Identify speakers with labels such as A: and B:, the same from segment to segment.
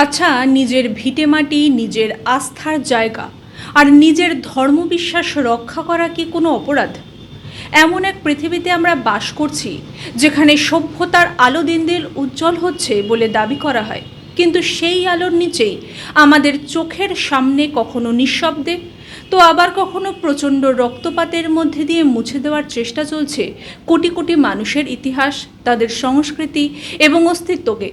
A: আচ্ছা, নিজের ভিটেমাটি, নিজের আস্থার জায়গা আর নিজের ধর্মবিশ্বাস রক্ষা করা কি কোনো অপরাধ? এমন এক পৃথিবীতে আমরা বাস করছি যেখানে সভ্যতার আলো দিন দিন উজ্জ্বল হচ্ছে বলে দাবি করা হয়, কিন্তু সেই আলোর নিচেই আমাদের চোখের সামনে কখনো নিঃশব্দে তো আবার কখনো প্রচণ্ড রক্তপাতের মধ্যে দিয়ে মুছে দেওয়ার চেষ্টা চলছে কোটি কোটি মানুষের ইতিহাস, তাদের সংস্কৃতি এবং অস্তিত্বকে।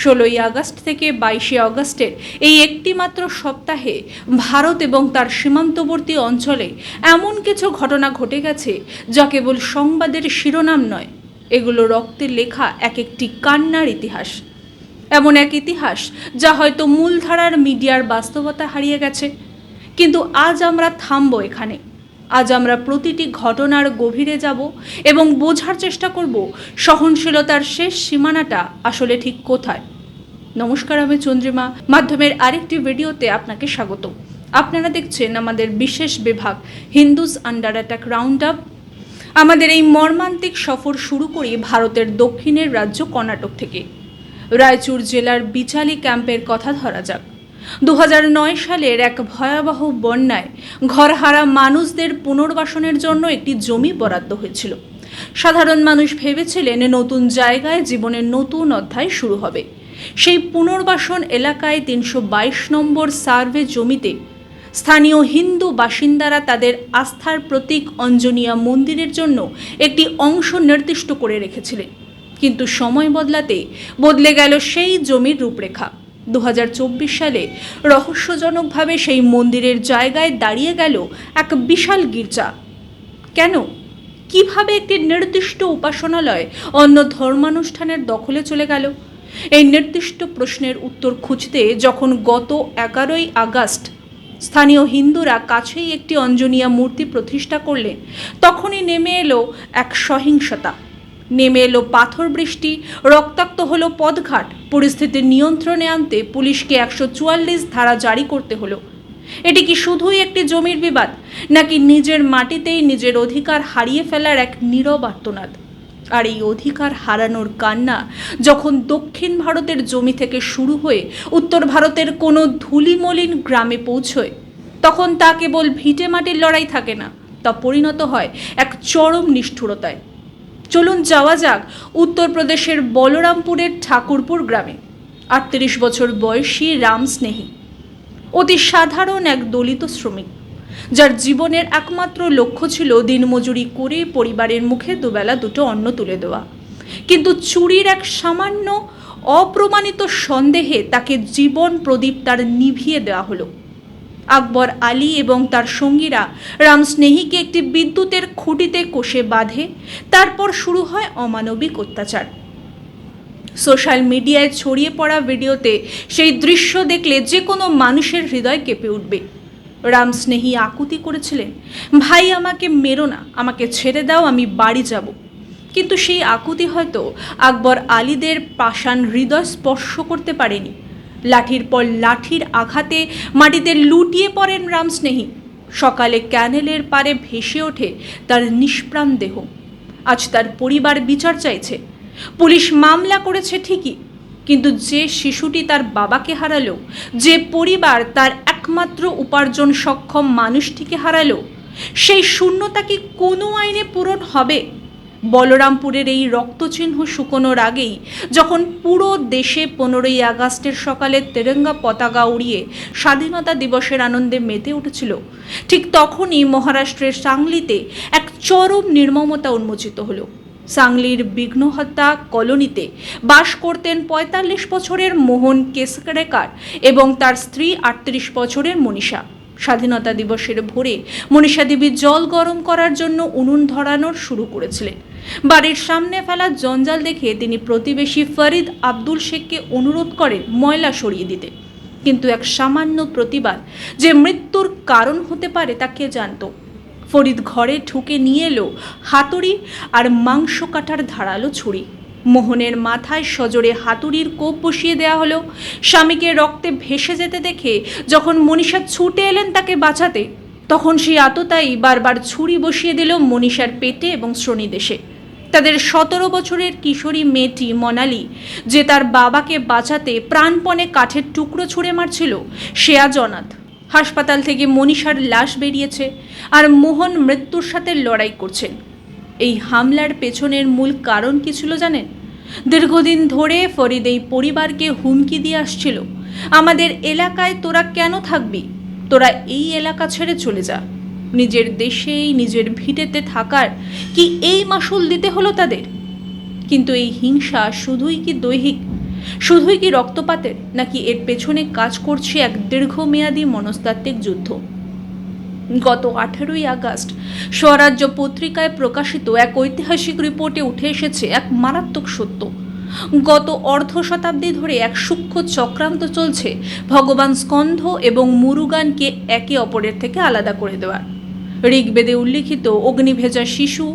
A: 16ই আগস্ট থেকে 22শে আগস্টের এই একটি মাত্র সপ্তাহে ভারত এবং তার সীমান্তবর্তী অঞ্চলে এমন কিছু ঘটনা ঘটে গেছে যা কেবল সংবাদের শিরোনাম নয়, এগুলো রক্তে লেখা এক একটি কান্নার ইতিহাস। এমন এক ইতিহাস যা হয়তো মূলধারার মিডিয়ার বাস্তবতা হারিয়ে গেছে। কিন্তু আজ আমরা থামবো এখানে। আজ আমরা প্রতিটি ঘটনার গভীরে যাব এবং বোঝার চেষ্টা করব সহনশীলতার শেষ সীমানাটা আসলে ঠিক কোথায়। নমস্কার, আমি চন্দ্রিমা মাধ্যমের আরেকটি ভিডিওতে আপনাকে স্বাগত। আপনারা দেখছেন আমাদের বিশেষ বিভাগ Hindus under attack round up. আমাদের এই মর্মান্তিক সফর শুরু করি ভারতের দক্ষিণের রাজ্য কর্ণাটক থেকে। রায়চুর জেলার বিচালি ক্যাম্পের কথা ধরা যাক। 2009 সালের এক ভয়াবহ বন্যায় ঘরহারা মানুষদের পুনর্বাসনের জন্য একটি জমি বরাদ্দ হয়েছিল। সাধারণ মানুষ ভেবেছিলেন নতুন জায়গায় জীবনের নতুন অধ্যায় শুরু হবে। সেই পুনর্বাসন এলাকায় 322 নম্বর সার্ভে জমিতে স্থানীয় হিন্দু বাসিন্দারা তাদের আস্থার প্রতীক অঞ্জনিয়া মন্দিরের জন্য একটি অংশ নির্দিষ্ট করে রেখেছিলেন। কিন্তু সময় বদলাতে বদলে গেল সেই জমির রূপরেখা। 2024 সালে রহস্যজনকভাবে সেই মন্দিরের জায়গায় দাঁড়িয়ে গেল এক বিশাল গির্জা। কেন? কিভাবে একটি নির্দিষ্ট উপাসনালয় অন্য ধর্মানুষ্ঠানের দখলে চলে গেল? এই নির্দিষ্ট প্রশ্নের উত্তর খুঁজতে যখন গত 11ই আগস্ট স্থানীয় হিন্দুরা কাছেই একটি অঞ্জনিয়া মূর্তি প্রতিষ্ঠা করলেন, তখনই নেমে এলো এক সহিংসতা। নেমে এলো পাথর বৃষ্টি, রক্তাক্ত হলো পথঘাট। পরিস্থিতি নিয়ন্ত্রণে আনতে পুলিশকে 144 ধারা জারি করতে হলো। এটি কি শুধুই একটি জমির বিবাদ, নাকি নিজের মাটিতেই নিজের অধিকার হারিয়ে ফেলার এক নীরব আর্তনাদ? আর এই অধিকার হারানোর কান্না যখন দক্ষিণ ভারতের জমি থেকে শুরু হয়ে উত্তর ভারতের কোনো ধুলিমলিন গ্রামে পৌঁছয়, তখন তা কেবল ভিটে মাটির লড়াই থাকে না, তা পরিণত হয় এক চরম নিষ্ঠুরতায়। চলুন যাওয়া যাক উত্তরপ্রদেশের বলরামপুরের ঠাকুরপুর গ্রামে। 38 বছর বয়সী রাম স্নেহী অতি সাধারণ এক দলিত শ্রমিক, যার জীবনের একমাত্র লক্ষ্য ছিল দিনমজুরি করে পরিবারের মুখে দুবেলা দুটো অন্ন তুলে দেওয়া। কিন্তু চুরির এক সামান্য অপ্রমাণিত সন্দেহে তাকে জীবন প্রদীপ তার নিভিয়ে দেওয়া হলো। আকবর আলী এবং তার সঙ্গীরা রাম স্নেহীকে একটি বিদ্যুতের খুঁটিতে কষে বাঁধে। তারপর শুরু হয় অমানবিক অত্যাচার। সোশ্যাল মিডিয়ায় ছড়িয়ে পড়া ভিডিওতে সেই দৃশ্য দেখলে যে কোনো মানুষের হৃদয় কেঁপে উঠবে। রাম স্নেহী আকুতি করেছিলেন, ভাই আমাকে মেরো না, আমাকে ছেড়ে দাও, আমি বাড়ি যাব। কিন্তু সেই আকুতি হয়তো আকবর আলীদের পাষাণ হৃদয় স্পর্শ করতে পারেনি। লাঠির পর লাঠির আঘাতে মাটিতে লুটিয়ে পড়েন রাম স্নেহী। সকালে ক্যানেলের পাড়ে ভেসে ওঠে তার নিষ্প্রাণ দেহ। আজ তার পরিবার বিচার চাইছে। পুলিশ মামলা করেছে ঠিকই, কিন্তু যে শিশুটি তার বাবাকে হারালো, যে পরিবার তার একমাত্র উপার্জন সক্ষম মানুষটিকে হারালো, সেই শূন্যতা কি কোনো আইনে পূরণ হবে? বলরামপুরের এই রক্তচিহ্ন শুকোনোর আগেই যখন পুরো দেশে 15ই আগস্টের সকালে তেরঙ্গা পতাকা উড়িয়ে স্বাধীনতা দিবসের আনন্দে মেতে উঠেছিল, ঠিক তখনই মহারাষ্ট্রের সাংলিতে এক চরম নির্মমতা উন্মোচিত হলো। সাংলির বিঘ্নহত্যা কলোনিতে বাস করতেন 45 বছরের মোহন কেসকারেকার এবং তার স্ত্রী 38 বছরের মনীষা। স্বাধীনতা দিবসের ভোরে মনীষা দেবী জল গরম করার জন্য উনুন ধরানোর শুরু করেছিলেন। বাড়ির সামনে ফেলা জঞ্জাল দেখে তিনি প্রতিবেশী ফরিদ আব্দুল শেখকে অনুরোধ করেন ময়লা সরিয়ে দিতে। কিন্তু এক সামান্য প্রতিবাদ যে মৃত্যুর কারণ হতে পারে তা কে জানত? ফরিদ ঘরে ঢুকে নিয়ে এলো হাতুড়ি আর মাংস কাটার ধারালো ছুরি। মোহনের মাথায় সজোরে হাতুড়ির কোপ বসিয়ে দেওয়া হলো। স্বামীকে রক্তে ভেসে যেতে দেখে যখন মনীষা ছুটে এলেন তাকে বাঁচাতে, তখন সেই আততায়ী বারবার ছুরি বসিয়ে দিল মনীষার পেটে এবং শ্রোণীদেশে। তাদের 17 বছরের কিশোরী মেয়েটি মনালি, যে তার বাবাকে বাঁচাতে প্রাণপণে কাঠের টুকরো ছুঁড়ে মারছিল, সে আজ অনাথ। হাসপাতাল থেকে মনীষার লাশ বেরিয়েছে, আর মোহন মৃত্যুর সাথে লড়াই করছেন। এই হামলার পেছনের মূল কারণ কি ছিল জানেন? দীর্ঘদিন ধরে ফরিদ এই পরিবারকে হুমকি দিয়ে আসছিল, আমাদের এলাকায় তোরা কেন থাকবি, তোরা এই এলাকা ছেড়ে চলে যা। নিজের দেশেই নিজের ভিটেতে থাকার কি এই মাসুল দিতে হলো তাদের? কিন্তু এই হিংসা শুধুই কি দৈহিক, শুধুই কি রক্তপাতের, নাকি এর পেছনে কাজ করছে এক দীর্ঘমেয়াদী মনস্তাত্ত্বিক যুদ্ধ? গত 18ই আগস্ট স্বরাজ্য পত্রিকায় প্রকাশিত এক ঐতিহাসিক রিপোর্টে উঠে এসেছে এক মারাত্মক সত্য। গত অর্ধ শতাব্দী ধরে এক সূক্ষ্ম চক্রান্ত চলছে ভগবান স্কন্ধ এবং মুরুগানকে একে অপরের থেকে আলাদা করে দেওয়ার। ঋগ্বেদে উল্লিখিত অগ্নিভেজা শিশু,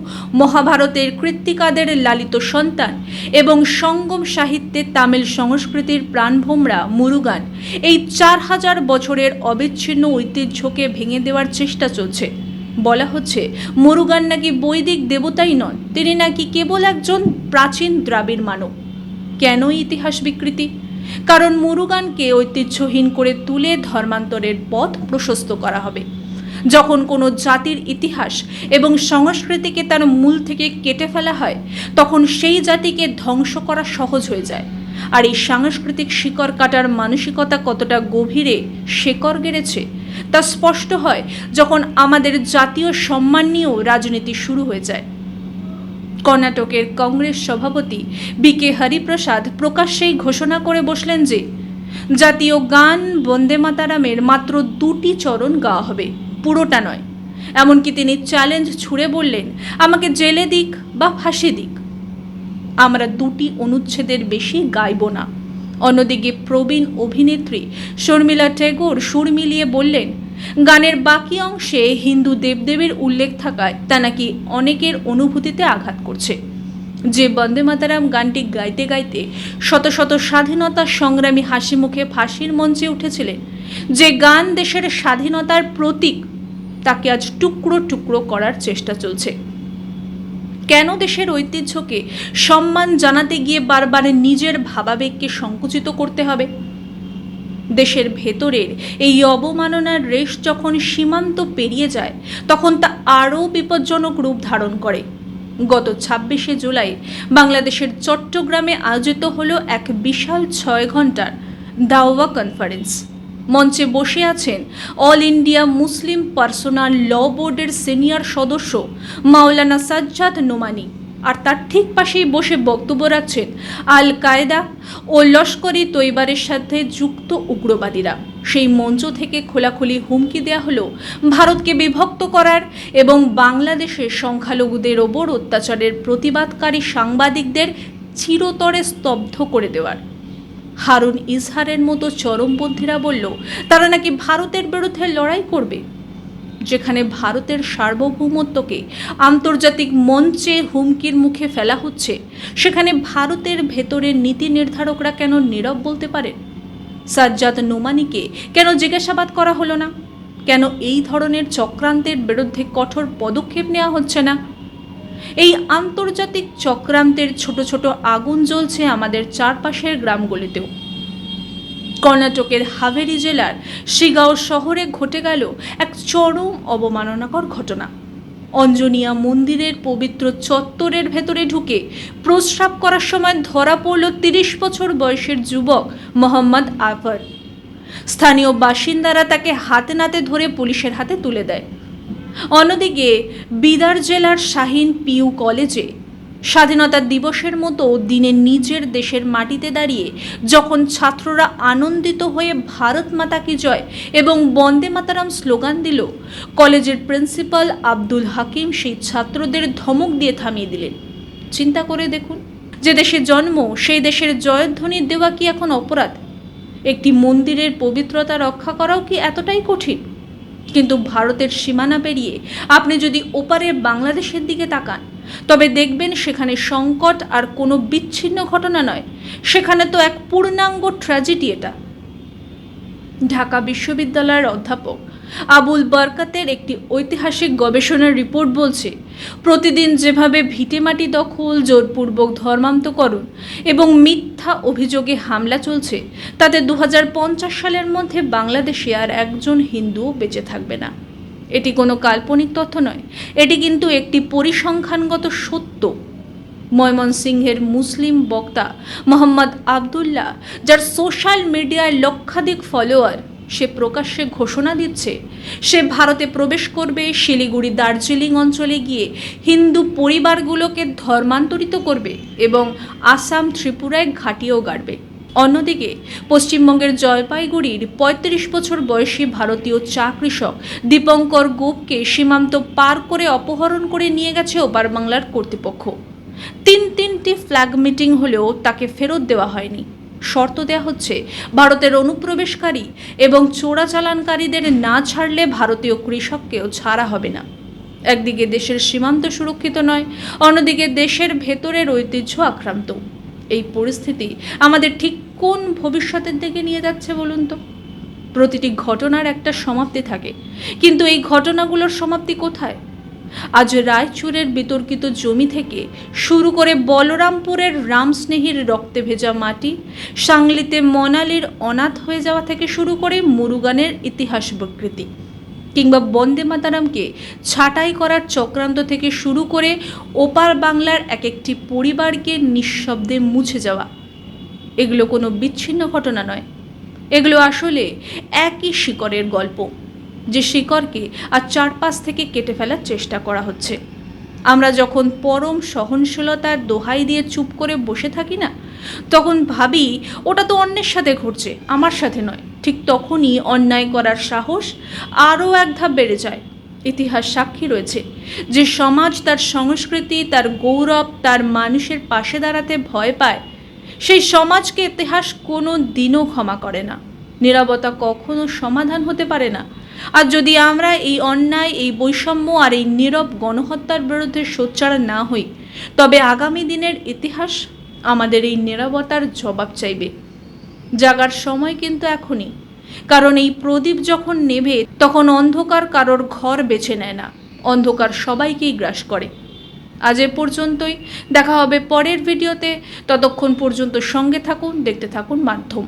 A: মহাভারতের কৃত্তিকাদের লালিত সন্তান এবং সঙ্গম সাহিত্যে তামিল সংস্কৃতির প্রাণভোমরা মুরুগান, এই 4000 বছরের অবিচ্ছিন্ন ঐতিহ্যকে ভেঙে দেওয়ার চেষ্টা চলছে। বলা হচ্ছে মুরুগান নাকি বৈদিক দেবতাই নন, তিনি নাকি কেবল একজন প্রাচীন দ্রাবিড় মানব। কেন ইতিহাস বিকৃতি? কারণ মুরুগানকে ঐতিহ্যহীন করে তুলে ধর্মান্তরের পথ প্রশস্ত করা হবে। যখন কোনো জাতির ইতিহাস এবং সংস্কৃতিকে তার মূল থেকে কেটে ফেলা হয়, তখন সেই জাতিকে ধ্বংস করা সহজ হয়ে যায়। আর এই সাংস্কৃতিক শিকড় কাটার মানসিকতা কতটা গভীরে শেকড় গেড়েছে তা স্পষ্ট হয় যখন আমাদের জাতীয় সম্মান নিয়েও রাজনীতি শুরু হয়ে যায়। কর্ণাটকের কংগ্রেস সভাপতি বি.কে. হরিপ্রসাদ প্রকাশ্যেই ঘোষণা করে বসলেন যে জাতীয় গান বন্দে মাতারামের মাত্র 2টি চরণ গাওয়া হবে, পুরোটা নয়। এমনকি তিনি চ্যালেঞ্জ ছুড়ে বললেন, আমাকে জেলে দিক বা ফাঁসি দিক, আমরা 2টি অনুচ্ছেদের বেশি গাইব না। অন্যদিকে প্রবীণ অভিনেত্রী শর্মিলা ট্যাগোর সুর মিলিয়ে বললেন, গানের বাকি অংশে হিন্দু দেবদেবীর উল্লেখ থাকায় তা নাকি অনেকের অনুভূতিতে আঘাত করছে। যে বন্দে মাতারাম গানটি গাইতে গাইতে শত শত স্বাধীনতা সংগ্রামী হাসি মুখে ফাঁসির মঞ্চে উঠেছিলেন, যে গান দেশের স্বাধীনতার প্রতীক, তাকে আজ টুকরো টুকরো করার চেষ্টা চলছে। কেন দেশের ঐতিহ্যকে সম্মান জানাতে গিয়ে বারবার নিজের ভাবাবেগকে সংকুচিত করতে হবে? দেশের ভেতরের এই অবমাননার রেশ যখন সীমান্ত পেরিয়ে যায়, তখন তা আরও বিপজ্জনক রূপ ধারণ করে। গত 26শে জুলাই বাংলাদেশের চট্টগ্রামে আয়োজিত হলো এক বিশাল 6 ঘন্টার দাওয়া কনফারেন্স। মঞ্চে বসে আছেন অল ইন্ডিয়া মুসলিম পার্সোনাল ল বোর্ডের সিনিয়র সদস্য মাওলানা সাজ্জাদ নোমানি, আর তার ঠিক পাশেই বসে বক্তব্য রাখছেন আল কায়দা ও লস্করি তৈবারের সাথে যুক্ত উগ্রবাদীরা। সেই মঞ্চ থেকে খোলাখুলি হুমকি দেওয়া হলো ভারতকে বিভক্ত করার এবং বাংলাদেশের সংখ্যালঘুদের ওপর অত্যাচারের প্রতিবাদকারী সাংবাদিকদের চিরতরে স্তব্ধ করে দেওয়ার। হারুন ইজহারের মতো চরমপন্থীরা বলল তারা নাকি ভারতের বিরুদ্ধে লড়াই করবে। যেখানে ভারতের সার্বভৌমত্বকে আন্তর্জাতিক মঞ্চে হুমকির মুখে ফেলা হচ্ছে, সেখানে ভারতের ভেতরের নীতি নির্ধারকরা কেন নীরব বলতে পারেন? সাজ্জাদ নোমানিকে কেন জিজ্ঞাসাবাদ করা হলো না? কেন এই ধরনের চক্রান্তের বিরুদ্ধে কঠোর পদক্ষেপ নেওয়া হচ্ছে না? এই আন্তর্জাতিক চক্রান্তের ছোট ছোট আগুন জ্বলছে আমাদের চারপাশের গ্রামগুলিতেও। কর্ণাটকের হাভেরি জেলার শিগাঁও শহরে ঘটে গেল এক চরম অবমাননাকর ঘটনা। অঞ্জনিয়া মন্দিরের পবিত্র চত্বরের ভেতরে ঢুকে প্রস্রাব করার সময় ধরা পড়ল 30 বছর বয়সের যুবক মোহাম্মদ আফর। স্থানীয় বাসিন্দারা তাকে হাতে নাতে ধরে পুলিশের হাতে তুলে দেয়। অন্যদিকে বিদার জেলার শাহিন পিইউ কলেজে স্বাধীনতা দিবসের মতো দিনে নিজের দেশের মাটিতে দাঁড়িয়ে যখন ছাত্ররা আনন্দিত হয়ে ভারত মাতা কি জয় এবং বন্দে মাতারাম স্লোগান দিল, কলেজের প্রিন্সিপাল আব্দুল হাকিম সেই ছাত্রদের ধমক দিয়ে থামিয়ে দিলেন। চিন্তা করে দেখুন, যে দেশে জন্ম সেই দেশের জয়ধ্বনি দেওয়া কি এখন অপরাধ? একটি মন্দিরের পবিত্রতা রক্ষা করাও কি এতটাই কঠিন? কিন্তু ভারতের সীমানা পেরিয়ে আপনি যদি ওপারের বাংলাদেশের দিকে তাকান, তবে দেখবেন সেখানে সংকট আর কোনো বিচ্ছিন্ন ঘটনা নয়, সেখানে তো এক পূর্ণাঙ্গ ট্র্যাজেডি। এটা ঢাকা বিশ্ববিদ্যালয়ের অধ্যাপক আবুল বরকতের একটি ঐতিহাসিক গবেষণার রিপোর্ট বলছে, প্রতিদিন যেভাবে ভিটেমাটি দখল, জোরপূর্বক ধর্মান্তকরণ এবং মিথ্যা অভিযোগে হামলা চলছে, তাতে 2050 সালের মধ্যে বাংলাদেশে আর একজন হিন্দুও বেঁচে থাকবে না। এটি কোনো কাল্পনিক তথ্য নয়, এটি কিন্তু একটি পরিসংখ্যানগত সত্য। ময়মনসিংহের মুসলিম বক্তা মোহাম্মদ আবদুল্লাহ, যার সোশ্যাল মিডিয়ায় লক্ষাধিক ফলোয়ার, সে প্রকাশ্যে ঘোষণা দিচ্ছে সে ভারতে প্রবেশ করবে, শিলিগুড়ি দার্জিলিং অঞ্চলে গিয়ে হিন্দু পরিবারগুলোকে ধর্মান্তরিত করবে এবং আসাম ত্রিপুরায় ঘাঁটিও গাড়বে। অন্যদিকে পশ্চিমবঙ্গের জলপাইগুড়ির 35 বছর বয়সী ভারতীয় চা কৃষক দীপঙ্কর গোপকে সীমান্ত পার করে অপহরণ করে নিয়ে গেছে ওপার বাংলার কর্তৃপক্ষ। তিনটি ফ্ল্যাগ মিটিং হলেও তাকে ফেরত দেওয়া হয়নি। শর্ত দেওয়া হচ্ছে, ভারতের অনুপ্রবেশকারী এবং চোরাচালানকারীদের না ছাড়লে ভারতীয় কৃষককেও ছাড়া হবে না। একদিকে দেশের সীমান্ত সুরক্ষিত নয়, অন্যদিকে দেশের ভেতরের ঐতিহ্য আক্রান্ত। এই পরিস্থিতি আমাদের ঠিক কোন ভবিষ্যতের দিকে নিয়ে যাচ্ছে বলুন তো? প্রতিটি ঘটনার একটা সমাপ্তি থাকে, কিন্তু এই ঘটনাগুলোর সমাপ্তি কোথায়? আজ রায়চুরের বিতর্কিত জমি থেকে শুরু করে বলরামপুরের রামস্নেহীর রক্তে ভেজা মাটি, সাংলিতে মনালির অনাথ হয়ে যাওয়া থেকে শুরু করে মুরুগানের ইতিহাস বিকৃতি, কিংবা বন্দে মাতারামকে ছাঁটাই করার চক্রান্ত থেকে শুরু করে ওপার বাংলার এক একটি পরিবারকে নিঃশব্দে মুছে যাওয়া, এগুলো কোনো বিচ্ছিন্ন ঘটনা নয়। এগুলো আসলে একই শিকড়ের গল্প, যে শিকড়কে আর চারপাশ থেকে কেটে ফেলার চেষ্টা করা হচ্ছে। আমরা যখন পরম সহনশীলতার দোহাই দিয়ে চুপ করে বসে থাকি না, তখন ভাবি ওটা তো অন্যের সাথে ঘটছে, আমার সাথে নয়। ঠিক তখনই অন্যায় করার সাহস আরও এক ধাপ বেড়ে যায়। ইতিহাস সাক্ষী রয়েছে যে সমাজ তার সংস্কৃতি, তার গৌরব, তার মানুষের পাশে দাঁড়াতে ভয় পায়, সেই সমাজকে ইতিহাস কোনো দিনও ক্ষমা করে না। নীরবতা কখনো সমাধান হতে পারে না। আর যদি আমরা এই অন্যায়, এই বৈষম্য আর এই নীরব গণহত্যার বিরুদ্ধে সোচ্চার না হই, তবে আগামী দিনের ইতিহাস আমাদের এই নীরবতার জবাব চাইবে। জাগার সময় কিন্তু এখনই, কারণ এই প্রদীপ যখন নেভে তখন অন্ধকার কারোর ঘর বেছে নেয় না, অন্ধকার সবাইকেই গ্রাস করে। আজ এ পর্যন্তই, দেখা হবে পরের ভিডিওতে। ততক্ষণ পর্যন্ত সঙ্গে থাকুন, দেখতে থাকুন মাধ্যম।